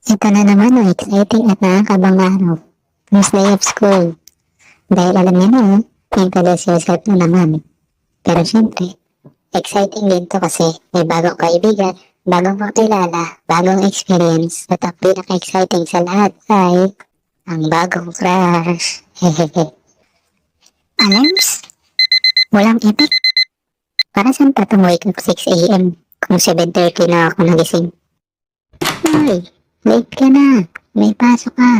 Ito na naman ang exciting at nakakabang araw. First day of school. Dahil alam niyo na, introduce yourself na naman. Pero syempre, exciting din to kasi may bagong kaibigan, bagong kakilala, bagong experience, at ang pinaka-exciting sa lahat ay ang bagong crush. Hehehe. Alarms? Walang epic? Para saan pa itong wake up 6 a.m. kung 7:30 na ako nagising? Hoy, late ka na. May pasok ka.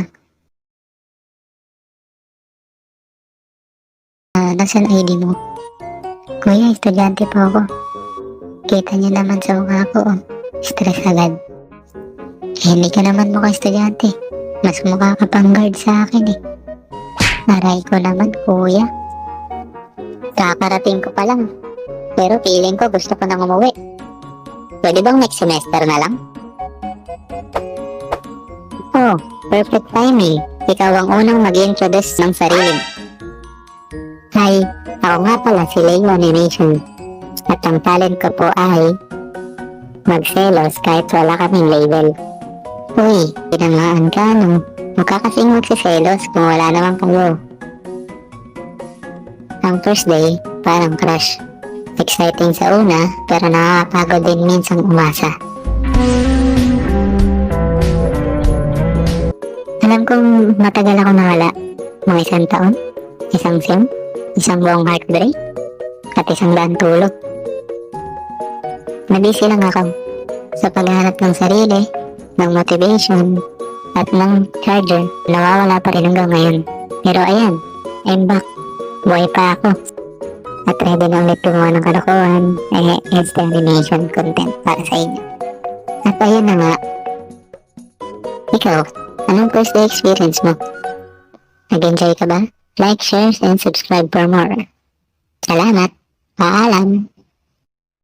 Nasaan ID mo? Kuya, estudyante po ako. Kita niyo naman sa mukha ko, oh. Stress agad. Hindi ka naman mukhang estudyante. Mas mukha ka pang guard sa akin eh. Aray ko naman, kuya. Kakarating ko pa lang. Pero feeling ko gusto ko nang umuwi. Pwede bang next semester na lang? Oh, perfect timing. Ikaw ang unang mag-introduce ng sarili. Hi, ako nga pala si Leo Animation. At ang talent ko po ay magselos kahit wala kaming label. Uy, pinangaan ka no? Mukha kasing magsiselos kung wala naman kayo. Ang first day, parang crush. Exciting sa una, pero nakakapagod din minsang umasa. Alam kong matagal ako nawala. Mga 1 taon, 1 sem, 1 buong heartbreak, at 100 tulog. Nabisi lang ako sa paghahanap ng sarili, ng motivation, at ng charger. Nawawala pa rin hanggang ngayon. Pero ayan, I'm back. Buhay pa ako. At ready na ulit gumawa ng kalokohan, instant animation content para sa inyo. At ayun na nga. Ikaw, anong first day experience mo? Nag-enjoy ka ba? Like, share, and subscribe for more. Salamat. Paalam.